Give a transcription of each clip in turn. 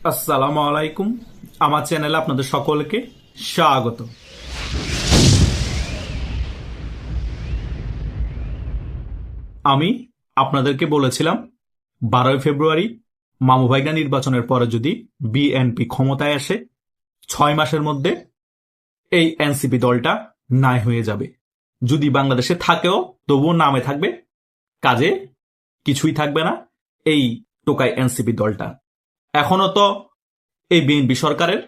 আসসালামু আলাইকুম। আমার চ্যানেলে আপনাদের সকলকে স্বাগত। আমি আপনাদেরকে বলেছিলাম 12ই ফেব্রুয়ারি মামুভাইগা নির্বাচনের পরে যদি বিএনপি ক্ষমতায় আসে 6 মাসের মধ্যে এই এনসিপি দলটা নাই হয়ে যাবে। যদি বাংলাদেশে থাকেও তবুও নামে থাকবে, কাজে কিছুই থাকবে না এই টোকাই এনসিপি দলটা। এখনো তো এই বিএনপি সরকারের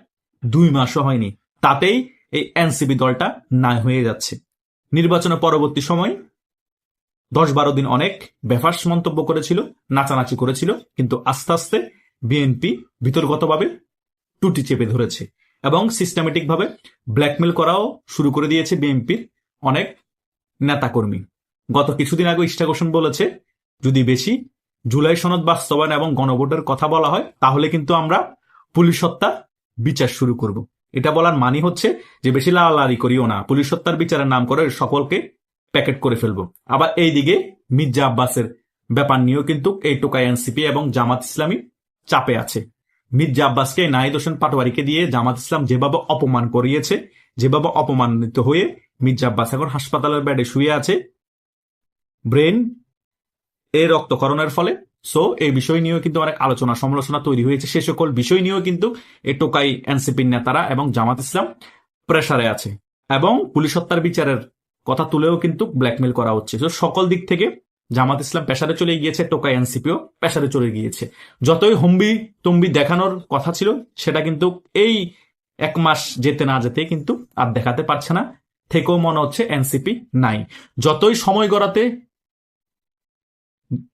2 মাসও হয়নি, তাতেই এই এনসিপি দলটা নাই হয়ে যাচ্ছে। নির্বাচনের পরবর্তী সময় 10-12 দিন অনেক বেফাস মন্তব্য করেছিল, নাচানাচি করেছিল, কিন্তু আস্তে আস্তে বিএনপি ভিতরগতভাবে টুটি চেপে ধরেছে এবং সিস্টেমেটিক ভাবে ব্ল্যাকমেল করাও শুরু করে দিয়েছে বিএনপির অনেক নেতাকর্মী। গত কিছুদিন আগে ইশরাক হোসেন বলেছে, যদি বেশি জুলাই সনদ বাস্তবায়ন এবং গণভোটের কথা বলা হয় তাহলে কিন্তু আমরা পুলিশ হত্যা বিচার শুরু করব। এটা বলার মানে হচ্ছে যে বেশি লালালারি করিও না, পুলিশ হত্যার বিচারের নাম করে সকলকে প্যাকেট করে ফেলবো। আবার এইদিকে মির্জা আব্বাসের ব্যাপার নিয়েও কিন্তু এই টোকাই এনসিপি এবং জামাত ইসলামী চাপে আছে। মির্জা আব্বাসকে, নাহিদ হোসেন পাটোয়ারিকে দিয়ে জামাত ইসলাম যেভাবে অপমান করিয়েছে, যেভাবে অপমানিত হয়ে মির্জা আব্বাস এখন হাসপাতালের বেডে শুয়ে আছে ব্রেন এ রক্তক্ষরণের ফলে। সো এই বিষয় নিয়েও কিন্তু অনেক আলোচনা সমালোচনা তৈরি হয়েছে। সে সকল বিষয় নিয়েও কিন্তু এই টোকাই এনসিপির নেতারা এবং জামাত ইসলাম প্রেসারে আছে এবং পুলিশ হত্যার বিচারের কথা তুলেও কিন্তু ব্ল্যাকমেল করা হচ্ছে। তো সকল দিক থেকে জামাত ইসলাম পেশারে চলে গিয়েছে, টোকাই এনসিপিও পেশারে চলে গিয়েছে। যতই হম্বি তম্বি দেখানোর কথা ছিল সেটা কিন্তু এই 1 মাস যেতে না যেতে কিন্তু আর দেখাতে পারছে না, থেকেও মনে হচ্ছে এনসিপি নাই। যতই সময় গড়াতে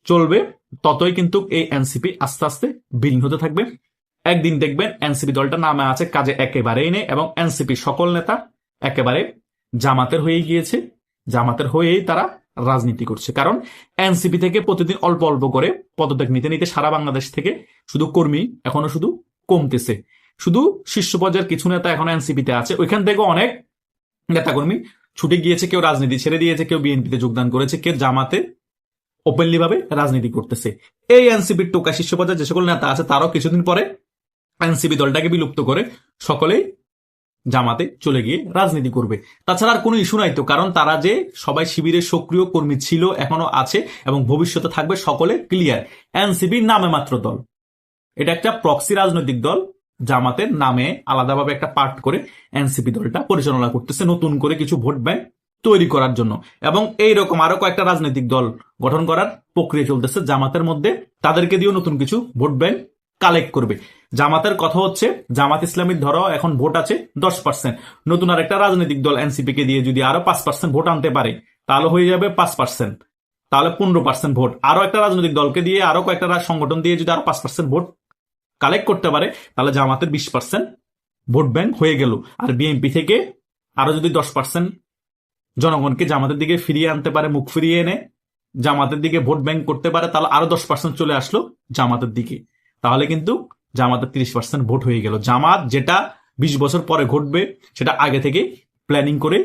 চলবে ততই কিন্তু এই এনসিপি আস্তে আস্তে বিলীন হতে থাকবে। একদিন দেখবেন এনসিপি দলটা নামে আছে, কাজে একেবারেই নেই এবং এনসিপি সকল নেতা একেবারে জামাতের হয়ে গিয়েছে, জামাতের হয়েই তারা রাজনীতি করছে। কারণ এনসিপি থেকে প্রতিদিন অল্প অল্প করে পদত্যাগ নিতে নিতে সারা বাংলাদেশ থেকে শুধু কর্মী এখনো শুধু কমতেছে। শুধু শীর্ষ পর্যায়ের কিছু নেতা এখন এনসিপিতে আছে, ওইখান থেকে অনেক নেতাকর্মী ছুটে গিয়েছে, কেউ রাজনীতি ছেড়ে দিয়েছে, কেউ বিএনপিতে যোগদান করেছে, কেউ জামাতে ওপেনলি ভাবে রাজনীতি করতেছে। এই এনসিপির টোকা শীর্ষ পর্যায়ে যে সকল নেতা আছে তারাও কিছুদিন পরে এনসিপি দলটাকে বিলুপ্ত করে সকলেই জামাতে চলে গিয়ে রাজনীতি করবে। তাছাড়া আর কোনো ইস্যু নাই তো, কারণ তারা যে সবাই শিবিরের সক্রিয় কর্মী ছিল, এখনো আছে এবং ভবিষ্যতে থাকবে, সকলে ক্লিয়ার। এনসিপি নামে মাত্র দল, এটা একটা প্রক্সি রাজনৈতিক দল। জামাতের নামে আলাদাভাবে একটা পার্ট করে এনসিপি দলটা পরিচালনা করতেছে নতুন করে কিছু ভোট ব্যাংক তৈরি করার জন্য এবং এইরকম আরো কয়েকটা রাজনৈতিক দল গঠন করার প্রক্রিয়া চলতেছে জামাতের মধ্যে। তাদেরকে দিয়েও নতুন কিছু ভোট ব্যাংক কালেক্ট করবে। জামাতের কথা হচ্ছে, জামাত ইসলামীর ধরো এখন ভোট আছে 10%, নতুন আর একটা রাজনৈতিক দল এনসিপি কে দিয়ে যদি আরো 5% ভোট আনতে পারে তাহলে হয়ে যাবে 5%, তাহলে 15% ভোট। আরো একটা রাজনৈতিক দলকে দিয়ে, আরো কয়েকটা সংগঠন দিয়ে যদি আরো 5% ভোট কালেক্ট করতে পারে তাহলে জামাতের 20% ভোট ব্যাংক হয়ে গেল। আর বিএনপি থেকে আরো যদি 10% জনগণকে জামাতের দিকে ফিরিয়ে আনতে পারে, মুখ ফিরিয়ে এনে জামাতের দিকে ভোট ব্যাংক করতে পারে, তাহলে আরো 10% চলে আসলো জামাতের দিকে, তাহলে কিন্তু জামাতের 30% ভোট হয়ে গেল। জামাত যেটা 20 বছর পরে ঘটবে সেটা আগে থেকে প্ল্যানিং করে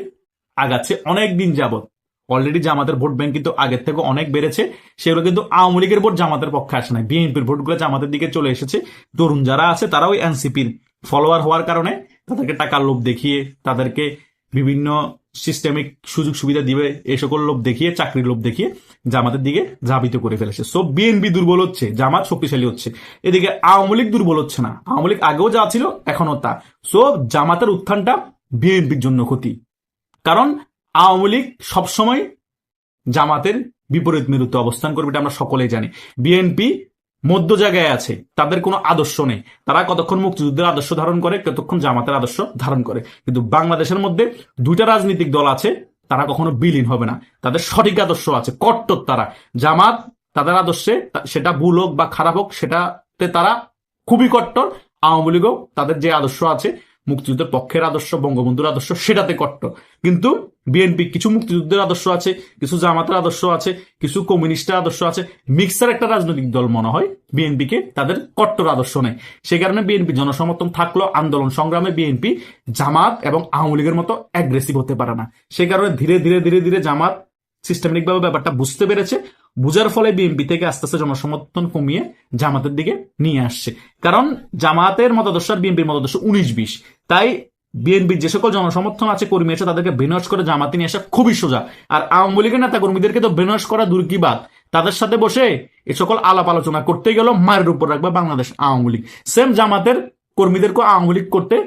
আগাচ্ছে অনেক দিন যাবত। অলরেডি জামাতের ভোট ব্যাংক কিন্তু আগের থেকে অনেক বেড়েছে। সেগুলো কিন্তু আওয়ামী লীগের ভোট জামাতের পক্ষে আসে না, বিএনপির ভোটগুলো জামাতের দিকে চলে এসেছে। তরুণ যারা আছে তারাও এনসিপির ফলোয়ার হওয়ার কারণে তাদেরকে টাকার লোভ দেখিয়ে, তাদেরকে বিভিন্ন সিস্টেমিক সুযোগ সুবিধা দিবে এই সকল লোভ দেখিয়ে, চাকরির লোভ দেখিয়ে জামাতের দিকে ধাবিত করে ফেলেছে। সো বিএনপি দুর্বল হচ্ছে, জামাত শক্তিশালী হচ্ছে, এদিকে আওয়ামী লীগ দুর্বল হচ্ছে না, আওয়ামী লীগ আগেও যা ছিল এখনো তা। সো জামাতের উত্থানটা বিএনপির জন্য ক্ষতি, কারণ আওয়ামী লীগ সবসময় জামাতের বিপরীত মেরুতে অবস্থান করবে, এটা আমরা সকলেই জানি। বিএনপি মধ্য জায়গায় আছে, তাদের কোনো আদর্শ নেই। তারা কতক্ষণ মুক্তিযুদ্ধের আদর্শ ধারণ করে, কতক্ষণ জামাতের আদর্শ ধারণ করে। কিন্তু বাংলাদেশের মধ্যে দুইটা রাজনৈতিক দল আছে, তারা কখনো বিলীন হবে না, তাদের সঠিক আদর্শ আছে, কট্টর তারা। জামাত তাদের আদর্শে, সেটা ভুল হোক বা খারাপ হোক, সেটাতে তারা খুবই কট্টর। আওয়ামী লীগও তাদের যে আদর্শ আছে, মুক্তিযুদ্ধের পক্ষের আদর্শ, বঙ্গবন্ধুর আদর্শ, সেটাতে কট্টর। কিন্তু বিএনপি কিছু মুক্তিযুদ্ধের আদর্শ আছে, কিছু জামাতের আদর্শ আছে, কিছু কমিউনিস্টের আদর্শ আছে, মিক্সার একটা রাজনৈতিক দল মনে হয় বিএনপিকে, তাদের কট্টর আদর্শ নেই। সে কারণে বিএনপি জনসমর্থন থাকলো, আন্দোলন সংগ্রামে বিএনপি জামাত এবং আওয়ামী লীগের মতো অ্যাগ্রেসিভ হতে পারে না। সে কারণে ধীরে ধীরে ধীরে ধীরে জামাত সিস্টেমেটিক ভাবে ব্যাপারটা বুঝতে পেরেছে, বুঝার ফলে বিএনপি থেকে আস্তে আস্তে জনসমর্থন কমিয়ে জামাতের দিকে নিয়ে আসছে। কারণ জামাতের মতাদর্শ আর বিএনপির মতাদর্শ 19-20, তাই বিএনপির যে সকল জনসমর্থন আছে, কর্মী আছে, তাদেরকে ব্রেনওয়াশ করে জামাতে নিয়ে আসা খুবই সোজা। আর আওয়ামী লীগের নেতা কর্মীদেরকে তো ব্রেনওয়াশ করা দূর কি বাদ, তাদের সাথে বসে এ সকল আলাপ আলোচনা করতে গেল মায়ের উপর রাখবে বাংলাদেশ আওয়ামী লীগ। সেম জামাতের কর্মীদেরকে আওয়ামী লীগ করতে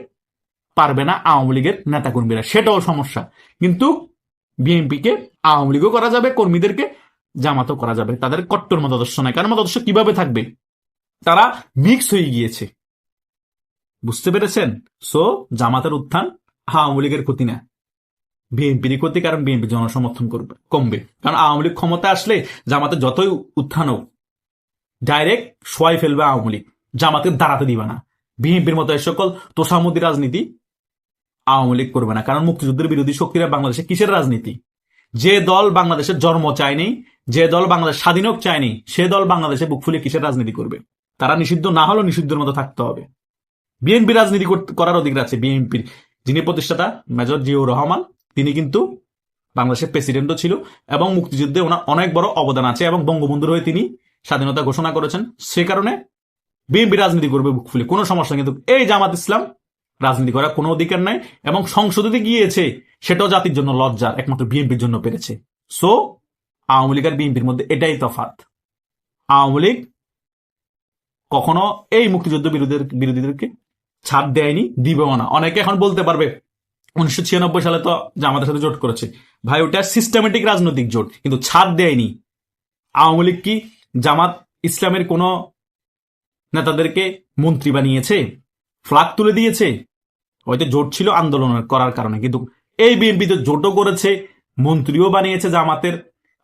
পারবে না আওয়ামী লীগের নেতা কর্মীরা, সেটাও সমস্যা। কিন্তু বিএনপিকে আওয়ামী লীগও করা যাবে, কর্মীদেরকে জামাতও করা যাবে। তাদের কট্টর মতাদর্শ নাই। কারণ মতাদর্শ কিভাবে থাকবে, তারা মিক্স হয়ে গিয়েছে, বুঝতে পেরেছেন? সো জামাতের উত্থান আওয়ামী লীগের ক্ষতি না, বিএনপির ক্ষতি। কারণ বিএনপি জনসমর্থন করবে কমবে। কারণ আওয়ামী লীগ ক্ষমতা আসলে জামাতের যতই উত্থান হোক ডাইরেক্ট শোয়াই ফেলবে আওয়ামী লীগ, জামাতের দাঁড়াতে দিবে না। বিএনপির মতো এ সকল তোষামুদি রাজনীতি আওয়ামী লীগ করবে না। কারণ মুক্তিযুদ্ধের বিরোধী শক্তিরা বাংলাদেশে কিসের রাজনীতি? যে দল বাংলাদেশের জন্ম চায়নি, যে দল বাংলাদেশ স্বাধীন হোক চায়নি, সে দল বাংলাদেশে বুক ফুলে কিসের রাজনীতি করবে? তারা নিষিদ্ধ না হলেও নিষিদ্ধের মতো থাকতে হবে। বিএনপি রাজনীতি করার অধিকার আছে। বিএনপির যিনি প্রতিষ্ঠাতা মেজর জিয়াউর রহমান, তিনি কিন্তু বাংলাদেশের প্রেসিডেন্টও ছিল এবং মুক্তিযুদ্ধে ওনার অনেক বড় অবদান আছে এবং বঙ্গবন্ধুর হয়ে তিনি স্বাধীনতা ঘোষণা করেছেন। সে কারণে বিএনপি রাজনীতি করবে বুক ফুলে, কোনো সমস্যা। কিন্তু এই জামাত ইসলাম রাজনীতি করার কোনো অধিকার নাই এবং সংসদে গিয়েছে সেটাও জাতির জন্য লজ্জার, একমাত্র বিএনপির জন্য পেরেছে। সো আওয়ামী লীগ আর বিএনপির মধ্যে এটাই তফাৎ। আওয়ামী লীগ কখনো এই মুক্তিযুদ্ধ বিরোধীদেরকে ছাড় দেয়নি, দিবেও না। অনেকে এখন বলতে পারবে 1996 সালে তো জামাতের সাথে জোট করেছে। ভাই, ওটা সিস্টেমেটিক রাজনৈতিক জোট, কিন্তু ছাড় দেয়নি। আওয়ামী লীগ কি জামাত ইসলামের কোন নেতাদেরকে মন্ত্রী বানিয়েছে, ফ্ল্যাগ তুলে দিয়েছে? হয়তো জোট ছিল আন্দোলন করার কারণে, কিন্তু এই বিএনপি তো জোটও করেছে, মন্ত্রীও বানিয়েছে জামাতের,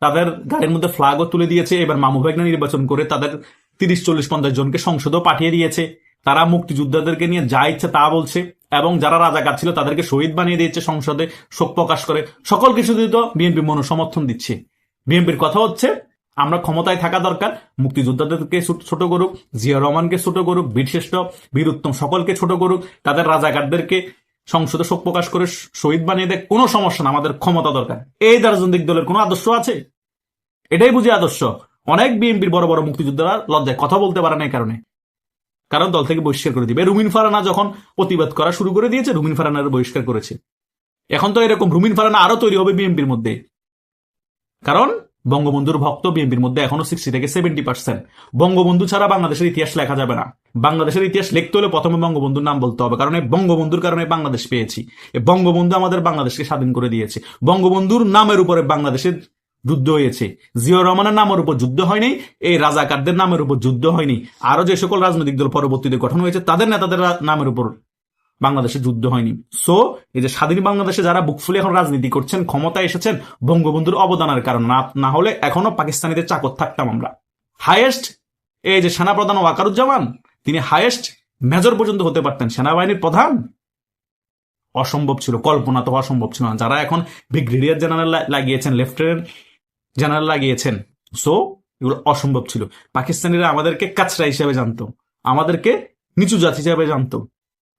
তাদের গাড়ির মধ্যে ফ্ল্যাগও তুলে দিয়েছে। এবার মামু ভাগ্নে নির্বাচন করে তাদের 30-40-50 জনকে সংসদও পাঠিয়ে দিয়েছে। তারা মুক্তিযোদ্ধাদেরকে নিয়ে যা ইচ্ছে তা বলছে এবং যারা রাজাকার ছিল তাদেরকে শহীদ বানিয়ে দিয়েছে, সংসদে শোক প্রকাশ করে। সকল কিছু দিয়ে তো বিএনপি মনোসমর্থন দিচ্ছে। বিএনপির কথা হচ্ছে আমরা ক্ষমতায় থাকা দরকার, মুক্তিযোদ্ধাদেরকে ছোট করুক, জিয়া রহমানকে ছোট করুক, বীরশ্রেষ্ঠ বীর উত্তম সকলকে ছোট করুক, তাদের রাজাকারদেরকে সংসদে শোক প্রকাশ করে শহীদ বানিয়ে দেয়, কোনো সমস্যা না, আমাদের ক্ষমতা দরকার। এই রাজনৈতিক দলের কোনো আদর্শ আছে? এটাই বুঝি আদর্শ। অনেক বিএনপির বড় বড় মুক্তিযোদ্ধারা লজ্জায় কথা বলতে পারে না, এই কারণে, কারণ দল থেকে বহিষ্কার করে দিবে। রুমিন ফারানা যখন প্রতিবাদ করা শুরু করে দিয়েছে, রুমিন ফারানার বহিষ্কার করেছে। এখন তো এরকম রুমিন ফারানা আরো তৈরি হবে বিএনপির মধ্যে, কারণ বঙ্গবন্ধুর ভক্ত বিএনপির মধ্যে এখনো 60-70%। বঙ্গবন্ধু ছাড়া বাংলাদেশের ইতিহাস লেখা যাবে না। বাংলাদেশের ইতিহাস লিখতে হলে প্রথমে বঙ্গবন্ধুর নাম বলতে হবে, কারণ এই বঙ্গবন্ধুর কারণে বাংলাদেশ পেয়েছি। এই বঙ্গবন্ধু আমাদের বাংলাদেশকে স্বাধীন করে দিয়েছে। বঙ্গবন্ধুর নামের উপরে বাংলাদেশের যুদ্ধ হয়েছে। জিয়াউর রহমানের নামের উপর যুদ্ধ হয়নি, এই রাজাকারদের নামের উপর যুদ্ধ হয়নি। আরো যে সকল রাজনৈতিক দল পরবর্তীতে গঠন হয়েছে তাদের নেতাদের নামের উপর বাংলাদেশে যুদ্ধ হয়নি। সো এই যে স্বাধীন বাংলাদেশে যারা বুক ফুলে এখন রাজনীতি করছেন, ক্ষমতায় এসেছেন বঙ্গবন্ধুর অবদানের কারণ, না হলে এখনো পাকিস্তানিদের চাকর থাকতাম আমরা। হাইয়েস্ট এই যে সেনাপ্রধান ওয়াকারুজ্জামান, তিনি হাইয়েস্ট মেজর পর্যন্ত হতে পারতেন, সেনাবাহিনীর প্রধান। অসম্ভব ছিল, কল্পনা তো অসম্ভব ছিল না। যারা এখন ব্রিগেডিয়ার জেনারেল লাগিয়েছেন, লেফটেন্যান্ট জেনারেল লাগিয়েছেন, সো এগুলো অসম্ভব ছিল। পাকিস্তানিরা আমাদেরকে কাচরা হিসেবে জানতো, আমাদেরকে নিচু জাতি হিসেবে জানতো,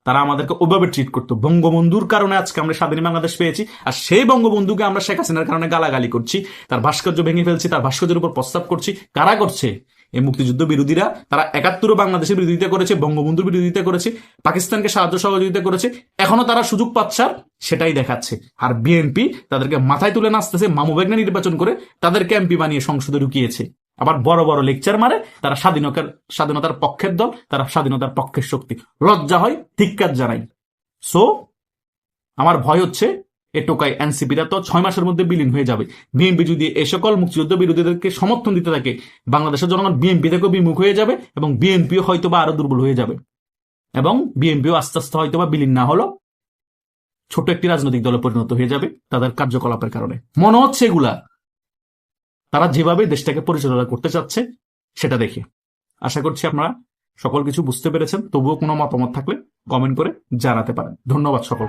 তারা আমাদেরকে ওভাবে ট্রিট করতো। বঙ্গবন্ধুর কারণে আজকে আমরা স্বাধীন বাংলাদেশ পেয়েছি, আর সেই বঙ্গবন্ধুকে আমরা শেখ হাসিনার কারণে গালাগালি করছি, তার ভাস্কর্য ভেঙে ফেলছি, তার ভাস্কর্যের উপর প্রস্তাব করছি। কারা করছে? এই মুক্তিযুদ্ধ বিরোধীরা। তারা 71 বাংলাদেশের বিরোধিতা করেছে, বঙ্গবন্ধুর বিরোধিতা করেছে, পাকিস্তানকে সাহায্য সহযোগিতা করেছে। এখনো তারা সুযোগ পাচ্ছে, সেটাই দেখাচ্ছে। আর বিএনপি তাদেরকে মাথায় তুলে নাচতেছে, মামু ভাগ্নে নির্বাচন করে তাদেরকে এমপি বানিয়ে সংসদে ঢুকিয়েছে। আবার বড় বড় লেকচার মারে, তারা স্বাধীনতার পক্ষের দল, তারা স্বাধীনতার পক্ষের শক্তি। লজ্জা হয়, ধিক্কার জানাই। সো আমার ভয় হচ্ছে এ টোকাই এনসিপিরা তো 6 মাসের মধ্যে বিলীন হয়ে যাবে। বিএনপি যদি এ সকল মুক্তিযুদ্ধ বিরোধীদেরকে সমর্থন দিতে থাকে, বাংলাদেশের জনগণ বিএনপি থেকেও বিমুখ হয়ে যাবে এবং বিএনপিও হয়তোবা আরো দুর্বল হয়ে যাবে এবং বিএনপিও আস্তে আস্তে হয়তোবা বিলীন না হলো ছোট একটি রাজনৈতিক দলে পরিণত হয়ে যাবে তাদের কার্যকলাপের কারণে। মনে হচ্ছে এগুলা তারা যেভাবে দেশটাকে পরিচালনা করতে চাচ্ছে সেটা দেখে। আশা করছি আপনারা সকল কিছু বুঝতে পেরেছেন। তবুও কোনো মতামত থাকলে কমেন্ট করে জানাতে পারেন। ধন্যবাদ সকল।